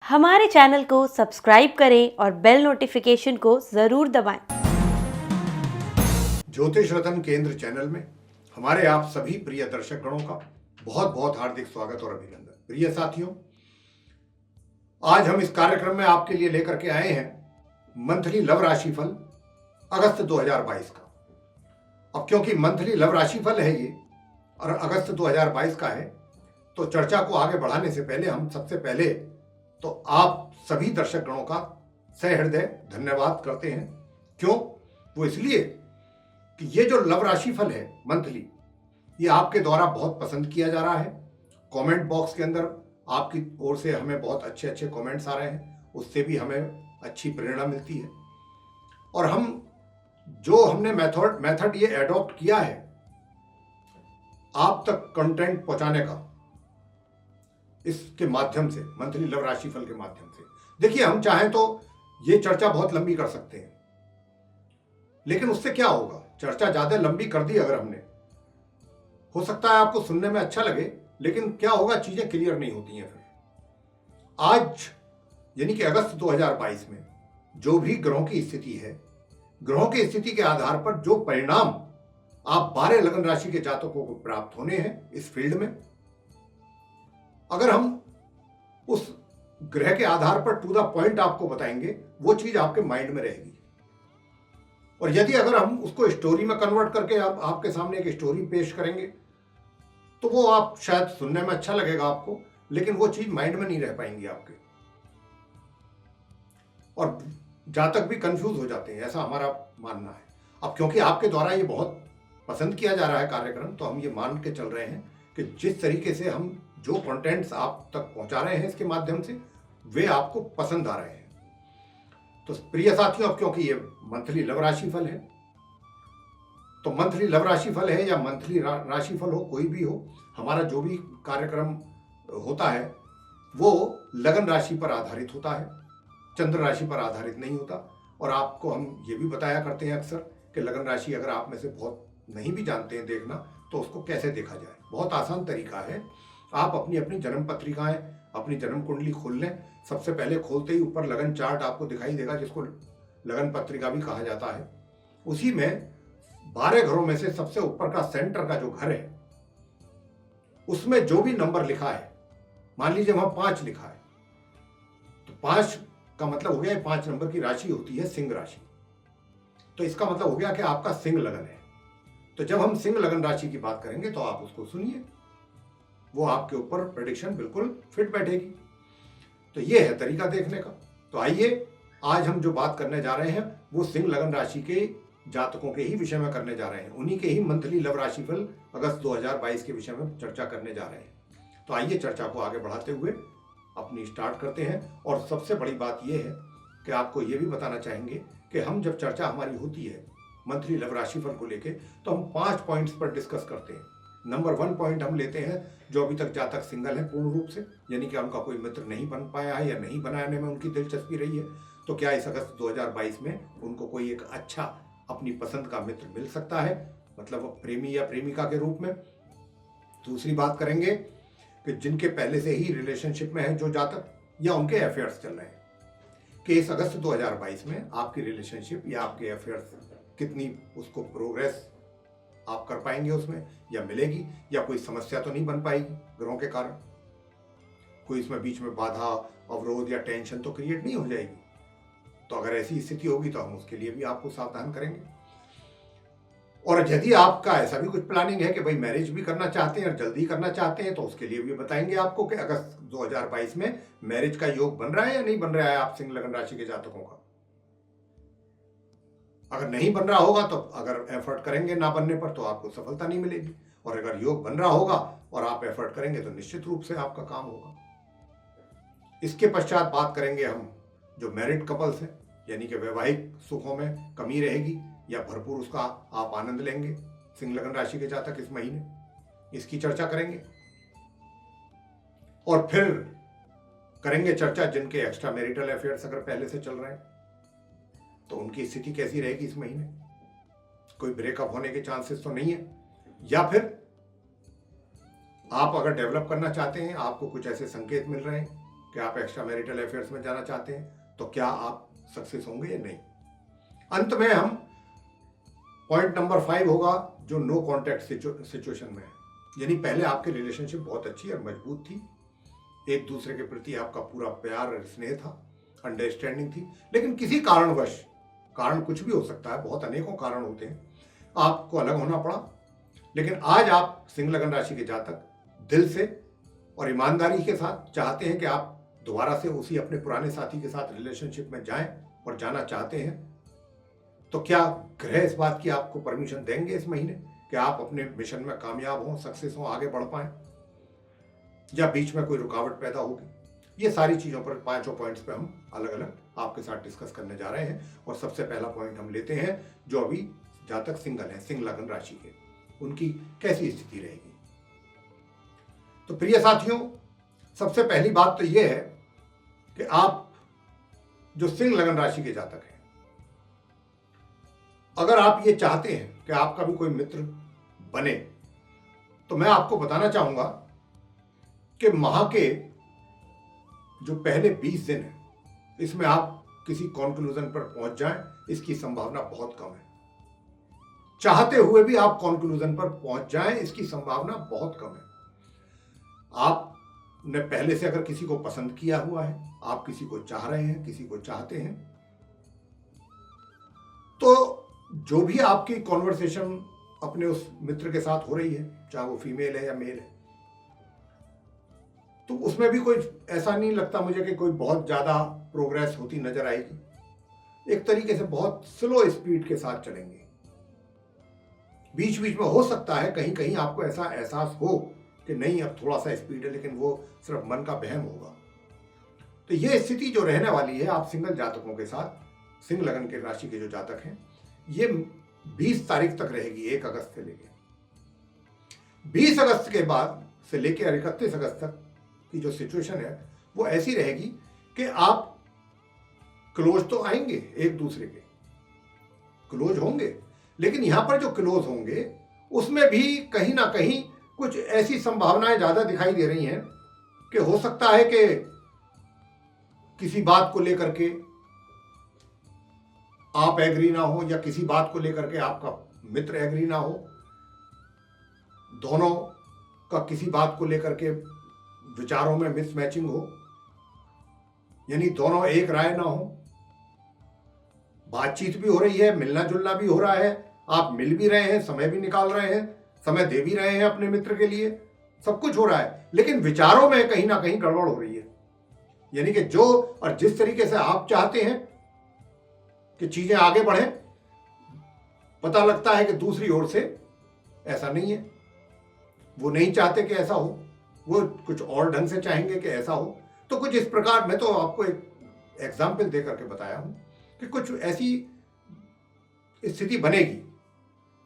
हमारे चैनल को सब्सक्राइब करें और बेल नोटिफिकेशन को ज़रूर दबाएं। ज्योतिष रत्न केंद्र चैनल में हमारे आप सभी प्रिय दर्शक गणों का बहुत बहुत हार्दिक स्वागत और अभिनंदन। प्रिय साथियों, आज हम इस कार्यक्रम में आपके लिए लेकर के आए हैं मंथली लव राशिफल अगस्त 2022 का। अब क्योंकि मंथली लव राशिफल है ये और अगस्त 2022 का है, तो चर्चा को आगे बढ़ाने से पहले हम सबसे पहले तो आप सभी दर्शक गणों का सहृदय धन्यवाद करते हैं। क्यों? वो इसलिए कि ये जो लव राशिफल है मंथली, ये आपके द्वारा बहुत पसंद किया जा रहा है। कमेंट बॉक्स के अंदर आपकी ओर से हमें बहुत अच्छे अच्छे कमेंट्स आ रहे हैं, उससे भी हमें अच्छी प्रेरणा मिलती है। और हमने मेथड ये एडॉप्ट किया है आप तक कंटेंट पहुंचाने का, इसके माध्यम से, मंथली लव राशिफल के माध्यम से। देखिए, हम चाहें तो ये चर्चा बहुत लंबी कर सकते हैं, लेकिन उससे क्या होगा? चर्चा ज्यादा लंबी कर दी अगर हमने, हो सकता है आपको सुनने में अच्छा लगे, लेकिन क्या होगा, चीजें क्लियर नहीं होती हैं। फिर आज यानी कि अगस्त 2022 में जो भी ग्रहों की स्थिति है, ग्रहों की स्थिति के आधार पर जो परिणाम आप 12 लगन राशि के जातकों को प्राप्त होने हैं इस फील्ड में, अगर हम उस ग्रह के आधार पर टू द पॉइंट आपको बताएंगे, वो चीज आपके माइंड में रहेगी। और यदि अगर हम उसको स्टोरी में कन्वर्ट करके आपके सामने एक स्टोरी पेश करेंगे, तो वो आप शायद सुनने में अच्छा लगेगा आपको, लेकिन वो चीज माइंड में नहीं रह पाएंगी आपके, और जातक भी कंफ्यूज हो जाते हैं, ऐसा हमारा मानना है। अब क्योंकि आपके द्वारा ये बहुत पसंद किया जा रहा है कार्यक्रम, तो हम ये मान के चल रहे हैं कि जिस तरीके से हम जो कंटेंट्स आप तक पहुंचा रहे हैं इसके माध्यम से, वे आपको पसंद आ रहे हैं। तो प्रिय साथियों, अब क्योंकि ये मंथली लव राशिफल है, तो मंथली लव राशिफल है या मंथली राशिफल हो, कोई भी हो, हमारा जो भी कार्यक्रम होता है वो लगन राशि पर आधारित होता है, चंद्र राशि पर आधारित नहीं होता। और आपको हम ये भी बताया करते हैं अक्सर कि लगन राशि अगर आप में से बहुत नहीं भी जानते हैं देखना, तो उसको कैसे देखा जाए। बहुत आसान तरीका है, आप अपनी अपनी जन्म पत्रिकाएं, अपनी जन्म कुंडली खोल लें। सबसे पहले खोलते ही ऊपर लगन चार्ट आपको दिखाई देगा, जिसको लगन पत्रिका भी कहा जाता है। उसी में 12 घरों में से सबसे ऊपर का सेंटर का जो घर है, उसमें जो भी नंबर लिखा है, मान लीजिए वहां 5 लिखा है, तो 5 का मतलब हो गया 5 नंबर की राशि होती है सिंह राशि। तो इसका मतलब हो गया कि आपका सिंह लगन है। तो जब हम सिंह लगन राशि की बात करेंगे तो आप उसको सुनिए, वो आपके ऊपर प्रेडिक्शन बिल्कुल फिट बैठेगी। तो ये है तरीका देखने का। तो आइए, आज हम जो बात करने जा रहे हैं वो सिंह लगन राशि के जातकों के ही विषय में करने जा रहे हैं, उन्हीं के ही मंथली लव राशिफल अगस्त 2022 के विषय में चर्चा करने जा रहे हैं। तो आइए, चर्चा को आगे बढ़ाते हुए अपनी स्टार्ट करते हैं। और सबसे बड़ी बात यह है कि आपको ये भी बताना चाहेंगे कि हम जब चर्चा हमारी होती है मंथली लव राशिफल को लेके, तो हम 5 पॉइंट्स पर डिस्कस करते हैं। नंबर 1 पॉइंट हम लेते हैं जो अभी तक जातक सिंगल है पूर्ण रूप से, यानी कि उनका कोई मित्र नहीं बन पाया है या नहीं बनाने में उनकी दिलचस्पी रही है, तो क्या इस अगस्त 2022 में उनको कोई एक अच्छा अपनी पसंद का मित्र मिल सकता है, मतलब प्रेमी या प्रेमिका के रूप में। दूसरी बात करेंगे कि जिनके पहले से ही रिलेशनशिप में है जो जातक, या उनके अफेयर्स चल रहे हैं, कि इस अगस्त 2022 में आपकी रिलेशनशिप या आपके अफेयर्स कितनी उसको प्रोग्रेस आप कर पाएंगे उसमें, या मिलेगी, या कोई समस्या तो नहीं बन पाएगी ग्रहों के कारण, कोई इसमें बीच में बाधा, अवरोध या टेंशन तो क्रिएट नहीं हो जाएगी। तो अगर ऐसी स्थिति होगी तो हम उसके लिए भी आपको सावधान करेंगे। और यदि आपका ऐसा भी कुछ प्लानिंग है कि भाई मैरिज भी करना चाहते हैं और जल्दी करना चाहते हैं, तो उसके लिए भी बताएंगे आपको कि अगस्त 2022 में मैरिज का योग बन रहा है या नहीं बन रहा है आप सिंह लगन राशि के जातकों का। अगर नहीं बन रहा होगा, तो अगर एफर्ट करेंगे ना बनने पर, तो आपको सफलता नहीं मिलेगी। और अगर योग बन रहा होगा और आप एफर्ट करेंगे, तो निश्चित रूप से आपका काम होगा। इसके पश्चात बात करेंगे हम जो मैरिड कपल्स हैं, यानी कि वैवाहिक सुखों में कमी रहेगी या भरपूर उसका आप आनंद लेंगे सिंह लगन राशि के जातक इस महीने, इसकी चर्चा करेंगे। और फिर करेंगे चर्चा जिनके एक्स्ट्रा मैरिटल अफेयर्स अगर पहले से चल रहे हैं, तो उनकी स्थिति कैसी रहेगी इस महीने, कोई ब्रेकअप होने के चांसेस तो नहीं है, या फिर आप अगर डेवलप करना चाहते हैं, आपको कुछ ऐसे संकेत मिल रहे हैं कि आप एक्स्ट्रा मैरिटल अफेयर्स में जाना चाहते हैं, तो क्या आप सक्सेस होंगे या नहीं। अंत में हम पॉइंट नंबर 5 होगा जो नो कॉन्टैक्ट सिचुएशन में है, यानी पहले आपकी रिलेशनशिप बहुत अच्छी और मजबूत थी, एक दूसरे के प्रति आपका पूरा प्यार और स्नेह था, अंडरस्टैंडिंग थी, लेकिन किसी कारणवश, कारण कुछ भी हो सकता है, बहुत अनेकों कारण होते हैं, आपको अलग होना पड़ा। लेकिन आज आप सिंह लगन राशि के जातक दिल से और ईमानदारी के साथ चाहते हैं कि आप दोबारा से उसी अपने पुराने साथी के साथ रिलेशनशिप में जाएं और जाना चाहते हैं, तो क्या ग्रह इस बात की आपको परमिशन देंगे इस महीने कि आप अपने मिशन में कामयाब हों, सक्सेस हों, आगे बढ़ पाएं, या बीच में कोई रुकावट पैदा होगी। ये सारी चीज़ों पर 5 पॉइंट्स पे हम अलग अलग आपके साथ डिस्कस करने जा रहे हैं। और सबसे पहला पॉइंट हम लेते हैं जो अभी जातक सिंगल हैं, सिंह लगन राशि के, उनकी कैसी स्थिति रहेगी। तो प्रिय साथियों, सबसे पहली बात तो यह है कि आप जो सिंह लगन राशि के जातक हैं, अगर आप ये चाहते हैं कि आपका भी कोई मित्र बने, तो मैं आपको बताना चाहूंगा कि माह के जो पहले 20 दिन है, इसमें आप किसी कॉन्क्लूजन पर पहुंच जाएं, इसकी संभावना बहुत कम है। चाहते हुए भी आप कॉन्क्लूजन पर पहुंच जाएं, इसकी संभावना बहुत कम है। आपने पहले से अगर किसी को पसंद किया हुआ है, आप किसी को चाह रहे हैं, किसी को चाहते हैं, तो जो भी आपकी कॉन्वर्सेशन अपने उस मित्र के साथ हो रही है, चाहे वो फीमेल है या मेल है, तो उसमें भी कोई ऐसा नहीं लगता मुझे कि कोई बहुत ज्यादा प्रोग्रेस होती नजर आएगी। एक तरीके से बहुत स्लो स्पीड के साथ चलेंगे। बीच बीच में हो सकता है कहीं कहीं आपको ऐसा एहसास हो कि नहीं अब थोड़ा सा स्पीड है, लेकिन वो सिर्फ मन का वहम होगा। तो ये स्थिति जो रहने वाली है आप सिंगल जातकों के साथ, सिंह लगन के राशि के जो जातक हैं, ये 20 तारीख तक रहेगी, 1 अगस्त से लेके 20 अगस्त के बाद से लेके 31 अगस्त तक की जो सिचुएशन है वो ऐसी रहेगी कि आप क्लोज तो आएंगे, एक दूसरे के क्लोज होंगे, लेकिन यहां पर जो क्लोज होंगे उसमें भी कहीं ना कहीं कुछ ऐसी संभावनाएं ज्यादा दिखाई दे रही हैं कि हो सकता है कि किसी बात को लेकर के आप एग्री ना हो, या किसी बात को लेकर के आपका मित्र एग्री ना हो, दोनों का किसी बात को लेकर के विचारों में मिसमैचिंग हो, यानी दोनों एक राय ना हो। बातचीत भी हो रही है, मिलना जुलना भी हो रहा है, आप मिल भी रहे हैं, समय भी निकाल रहे हैं, समय दे भी रहे हैं अपने मित्र के लिए, सब कुछ हो रहा है, लेकिन विचारों में कहीं ना कहीं गड़बड़ हो रही है। यानी कि जो और जिस तरीके से आप चाहते हैं कि चीजें आगे बढ़ें, पता लगता है कि दूसरी ओर से ऐसा नहीं है, वो नहीं चाहते कि ऐसा हो, वो कुछ और ढंग से चाहेंगे कि ऐसा हो। तो कुछ इस प्रकार, मैं तो आपको एक एग्जाम्पल दे करके बताया हूं कि कुछ ऐसी स्थिति बनेगी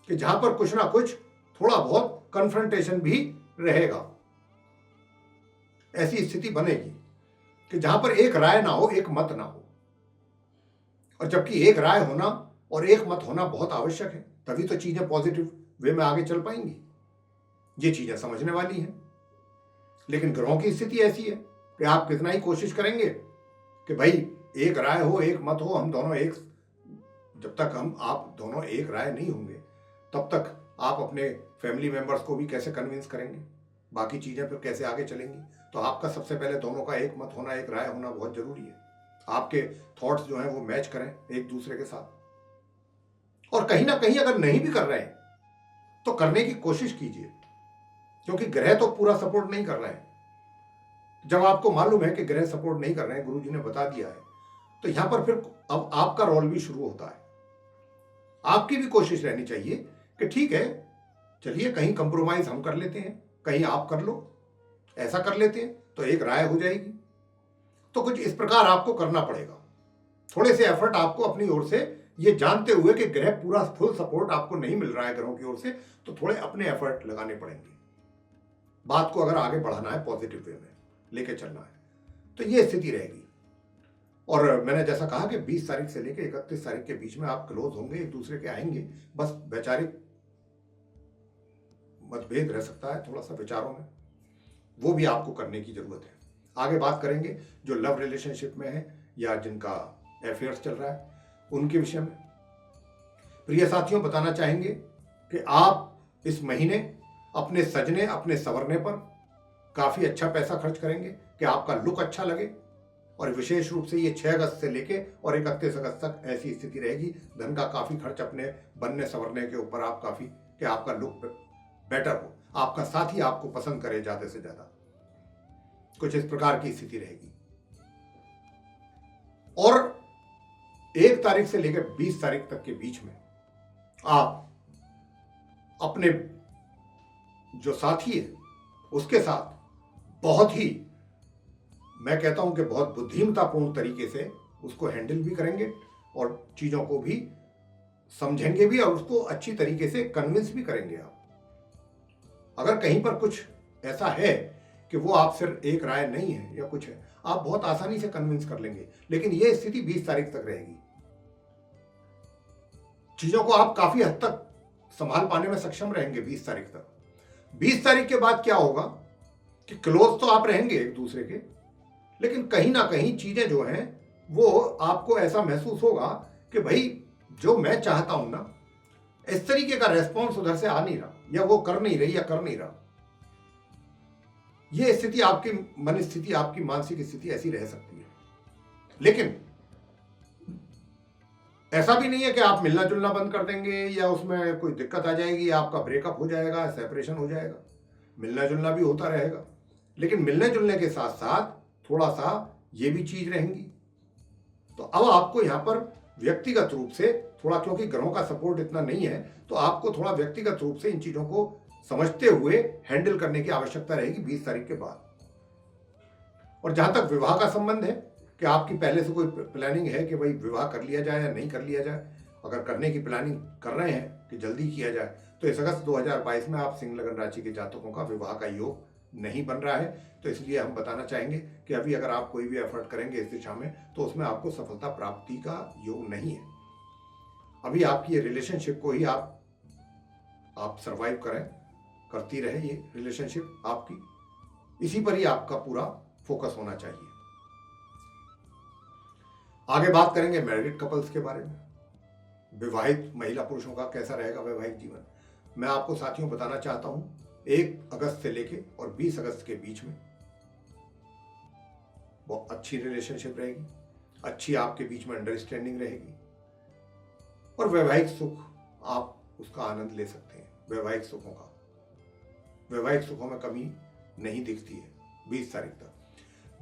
कि जहां पर कुछ ना कुछ थोड़ा बहुत कन्फ्रंटेशन भी रहेगा। ऐसी स्थिति बनेगी कि जहां पर एक राय ना हो, एक मत ना हो, और जबकि एक राय होना और एक मत होना बहुत आवश्यक है, तभी तो चीजें पॉजिटिव वे में आगे चल पाएंगी। ये चीजें समझने वाली हैं, लेकिन ग्रहों की स्थिति ऐसी है कि आप कितना ही कोशिश करेंगे कि भाई एक राय हो, एक मत हो, हम दोनों एक, जब तक आप दोनों एक राय नहीं होंगे तब तक आप अपने फैमिली मेंबर्स को भी कैसे कन्विंस करेंगे, बाकी चीजें फिर कैसे आगे चलेंगी। तो आपका सबसे पहले दोनों का एक मत होना, एक राय होना बहुत जरूरी है। आपके थॉट्स जो हैं वो मैच करें एक दूसरे के साथ, और कहीं ना कहीं अगर नहीं भी कर रहे हैं तो करने की कोशिश कीजिए, क्योंकि ग्रह तो पूरा सपोर्ट नहीं कर रहे हैं। जब आपको मालूम है कि ग्रह सपोर्ट नहीं कर रहे हैं, गुरुजी ने बता दिया है, तो यहां पर फिर अब आपका रोल भी शुरू होता है। आपकी भी कोशिश रहनी चाहिए कि ठीक है, चलिए कहीं कंप्रोमाइज हम कर लेते हैं, कहीं आप कर लो, ऐसा कर लेते हैं तो एक राय हो जाएगी। तो कुछ इस प्रकार आपको करना पड़ेगा, थोड़े से एफर्ट आपको अपनी ओर से, ये जानते हुए कि ग्रह पूरा फुल सपोर्ट आपको नहीं मिल रहा है ग्रहों की ओर से, तो थोड़े अपने एफर्ट लगाने पड़ेंगे। बात को अगर आगे बढ़ाना है, पॉजिटिव वे में लेके चलना है, तो ये स्थिति रहेगी। और मैंने जैसा कहा कि 20 तारीख से लेकर 31 तारीख के बीच में आप क्लोज होंगे, एक दूसरे के आएंगे, बस वैचारिक मतभेद रह सकता है थोड़ा सा विचारों में, वो भी आपको करने की जरूरत है। आगे बात करेंगे जो लव रिलेशनशिप में है या जिनका अफेयर्स चल रहा है उनके विषय में। प्रिय साथियों, बताना चाहेंगे कि आप इस महीने अपने सजने, अपने संवरने पर काफी अच्छा पैसा खर्च करेंगे कि आपका लुक अच्छा लगे, और विशेष रूप से ये 6 अगस्त से लेके और 31 अगस्त तक ऐसी स्थिति रहेगी। धन का काफी खर्च अपने बनने संवरने के ऊपर आप काफी कि आपका लुक बेटर हो, आपका साथी आपको पसंद करे ज्यादा से ज्यादा, कुछ इस प्रकार की स्थिति रहेगी। और 1 तारीख से लेकर 20 तारीख तक के बीच में आप अपने जो साथी है उसके साथ बहुत ही, मैं कहता हूं कि बहुत बुद्धिमत्तापूर्ण तरीके से उसको हैंडल भी करेंगे और चीजों को भी समझेंगे भी और उसको अच्छी तरीके से कन्विंस भी करेंगे आप। अगर कहीं पर कुछ ऐसा है कि वो आपसे एक राय नहीं है या कुछ है, आप बहुत आसानी से कन्विंस कर लेंगे। लेकिन ये स्थिति 20 तारीख तक रहेगी। चीजों को आप काफी हद तक संभाल पाने में सक्षम रहेंगे 20 तारीख तक। 20 तारीख के बाद क्या होगा कि क्लोज तो आप रहेंगे एक दूसरे के, लेकिन कहीं ना कहीं चीजें जो हैं वो आपको ऐसा महसूस होगा कि भाई जो मैं चाहता हूं ना, इस तरीके का रेस्पॉन्स उधर से आ नहीं रहा, या वो कर नहीं रही या कर नहीं रहा। ये स्थिति आपकी मन स्थिति, आपकी मानसिक स्थिति ऐसी रह सकती है। लेकिन ऐसा भी नहीं है कि आप मिलना जुलना बंद कर देंगे या उसमें कोई दिक्कत आ जाएगी, आपका ब्रेकअप हो जाएगा, सेपरेशन हो जाएगा। मिलना जुलना भी होता रहेगा, लेकिन मिलने जुलने के साथ साथ थोड़ा सा ये भी चीज रहेंगी। तो अब आपको यहां पर व्यक्तिगत रूप से थोड़ा, क्योंकि ग्रहों का सपोर्ट इतना नहीं है, तो आपको थोड़ा व्यक्तिगत रूप से इन चीजों को समझते हुए हैंडल करने की आवश्यकता रहेगी 20 तारीख के बाद। और जहां तक विवाह का संबंध है कि आपकी पहले से कोई प्लानिंग है कि भाई विवाह कर लिया जाए या नहीं कर लिया जाए, अगर करने की प्लानिंग कर रहे हैं कि जल्दी किया जाए, तो इस अगस्त 2022 में आप सिंह लगन राशि के जातकों का विवाह का योग नहीं बन रहा है। तो इसलिए हम बताना चाहेंगे कि अभी अगर आप कोई भी एफर्ट करेंगे इस दिशा में, तो उसमें आपको सफलता प्राप्ति का योग नहीं है। अभी आपकी ये रिलेशनशिप को ही आप सरवाइव करें, करती रहे ये रिलेशनशिप आपकी, इसी पर ही आपका पूरा फोकस होना चाहिए। आगे बात करेंगे मैरिड कपल्स के बारे में। विवाहित महिला पुरुषों का कैसा रहेगा वैवाहिक जीवन, मैं आपको साथियों बताना चाहता हूं। 1 अगस्त से लेके और 20 अगस्त के बीच में बहुत अच्छी रिलेशनशिप रहेगी, अच्छी आपके बीच में अंडरस्टैंडिंग रहेगी, और वैवाहिक सुख आप उसका आनंद ले सकते हैं। वैवाहिक सुखों का, वैवाहिक सुखों में कमी नहीं दिखती है 20 तारीख तक।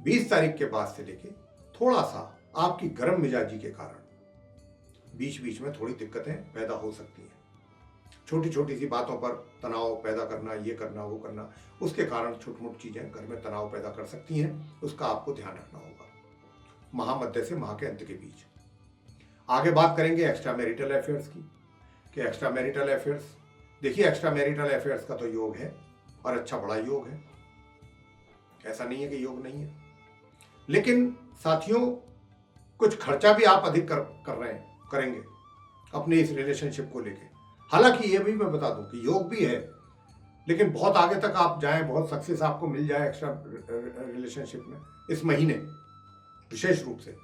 20 तारीख के बाद से लेके थोड़ा सा आपकी गर्म मिजाजी के कारण बीच बीच में थोड़ी दिक्कतें पैदा हो सकती हैं। छोटी छोटी सी बातों पर तनाव पैदा करना, ये करना वो करना, उसके कारण छोटी मोटी चीजें घर में तनाव पैदा कर सकती हैं। उसका आपको ध्यान रखना होगा महामध्य से माह के अंत के बीच। आगे बात करेंगे एक्स्ट्रा मैरिटल अफेयर्स की, कि एक्स्ट्रा मैरिटल अफेयर्स, देखिए एक्स्ट्रा मैरिटल अफेयर्स का तो योग है और अच्छा बड़ा योग है, ऐसा नहीं है कि योग नहीं है। लेकिन साथियों, कुछ खर्चा भी आप अधिक कर रहे हैं, करेंगे अपने इस रिलेशनशिप को लेके। हालांकि ये भी मैं बता दूं कि योग भी है, लेकिन बहुत आगे तक आप जाएं, बहुत सक्सेस आपको मिल जाए एक्स्ट्रा रिलेशनशिप में इस महीने। विशेष रूप से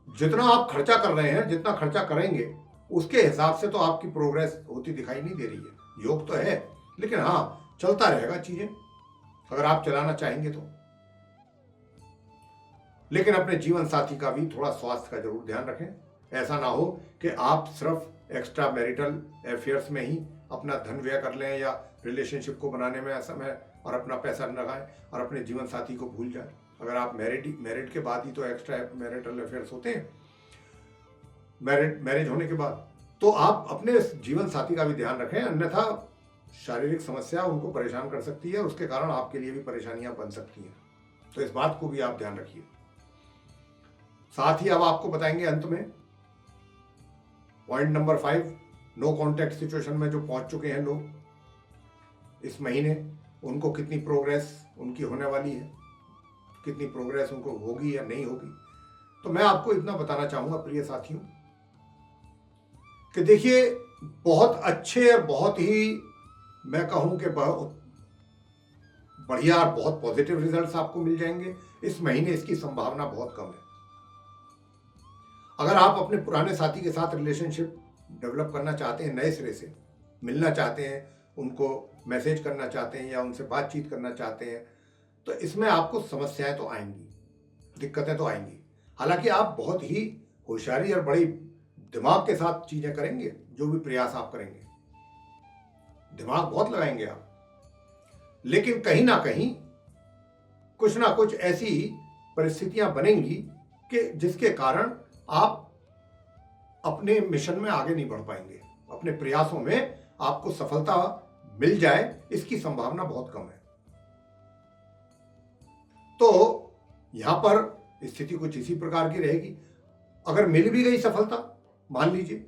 जितना आप खर्चा कर रहे हैं, जितना खर्चा करेंगे, उसके हिसाब से तो आपकी प्रोग्रेस होती दिखाई नहीं दे रही है। योग तो है, लेकिन हाँ चलता रहेगा चीजें अगर आप चलाना चाहेंगे तो। लेकिन अपने जीवन साथी का भी थोड़ा स्वास्थ्य का जरूर ध्यान रखें। ऐसा ना हो कि आप सिर्फ एक्स्ट्रा मैरिटल अफेयर्स में ही अपना धन व्यय कर लें या रिलेशनशिप को बनाने में समय और अपना पैसा न लगाएं और अपने जीवन साथी को भूल जाएं। अगर आप मैरिड के बाद ही तो एक्स्ट्रा मैरिटल अफेयर्स होते हैं, मैरिज होने के बाद, तो आप अपने जीवन साथी का भी ध्यान रखें, अन्यथा शारीरिक समस्या उनको परेशान कर सकती है, उसके कारण आपके लिए भी परेशानियां बन सकती हैं। तो इस बात को भी आप ध्यान रखिए। साथ ही अब आपको बताएंगे अंत में point number 5, no contact situation में जो पहुंच चुके हैं लोग इस महीने, उनको कितनी प्रोग्रेस उनकी होने वाली है, कितनी प्रोग्रेस उनको होगी या नहीं होगी। तो मैं आपको इतना बताना चाहूंगा प्रिय साथियों कि देखिए, बहुत अच्छे और बहुत ही, मैं कहूं कि बढ़िया और बहुत पॉजिटिव रिजल्ट्स आपको मिल जाएंगे। इस महीने इसकी संभावना बहुत कम है। अगर आप अपने पुराने साथी के साथ रिलेशनशिप डेवलप करना चाहते हैं, नए सिरे से मिलना चाहते हैं, उनको मैसेज करना चाहते हैं या उनसे बातचीत करना चाहते हैं, तो इसमें आपको समस्याएं तो आएंगी, दिक्कतें तो आएंगी। हालांकि आप बहुत ही होशियारी और बड़ी दिमाग के साथ चीजें करेंगे। जो भी प्रयास आप करेंगे, दिमाग बहुत लगाएंगे आप, लेकिन कहीं ना कहीं कुछ ना कुछ ऐसी परिस्थितियां बनेंगी कि जिसके कारण आप अपने मिशन में आगे नहीं बढ़ पाएंगे। अपने प्रयासों में आपको सफलता मिल जाए, इसकी संभावना बहुत कम है। तो यहां पर स्थिति कुछ इसी प्रकार की रहेगी। अगर मिल भी गई सफलता, मान लीजिए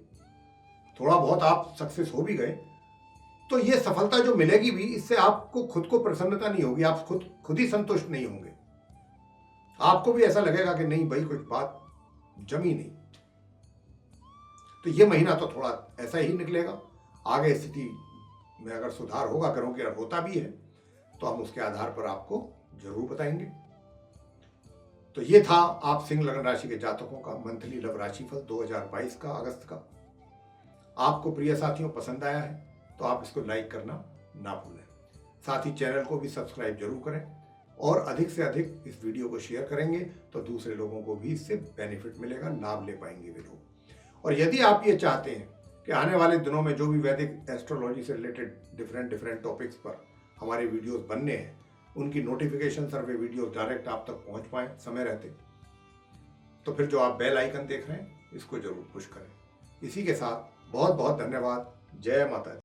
थोड़ा बहुत आप सक्सेस हो भी गए, तो ये सफलता जो मिलेगी भी, इससे आपको खुद को प्रसन्नता नहीं होगी। आप खुद ही संतुष्ट नहीं होंगे। आपको भी ऐसा लगेगा कि नहीं भाई, कुछ बात जमी नहीं। तो ये महीना तो थोड़ा ऐसा ही निकलेगा। आगे स्थिति में अगर सुधार होगा, करो कि होता भी है, तो हम उसके आधार पर आपको जरूर बताएंगे। तो ये था आप सिंह लगन राशि के जातकों का मंथली लव राशिफल 2022 का, अगस्त का। आपको प्रिय साथियों पसंद आया है तो आप इसको लाइक करना ना भूलें। साथ ही चैनल को भी सब्सक्राइब जरूर करें, और अधिक से अधिक इस वीडियो को शेयर करेंगे तो दूसरे लोगों को भी इससे बेनिफिट मिलेगा, लाभ ले पाएंगे वे लोग। और यदि आप ये चाहते हैं कि आने वाले दिनों में जो भी वैदिक एस्ट्रोलॉजी से रिलेटेड डिफरेंट टॉपिक्स पर हमारे वीडियोस बनने हैं, उनकी नोटिफिकेशन सर्वे वीडियोस डायरेक्ट आप तक पहुंच पाए समय रहते, तो फिर जो आप बेल आइकन देख रहे हैं, इसको जरूर पुश करें। इसी के साथ बहुत बहुत धन्यवाद। जय माता दी।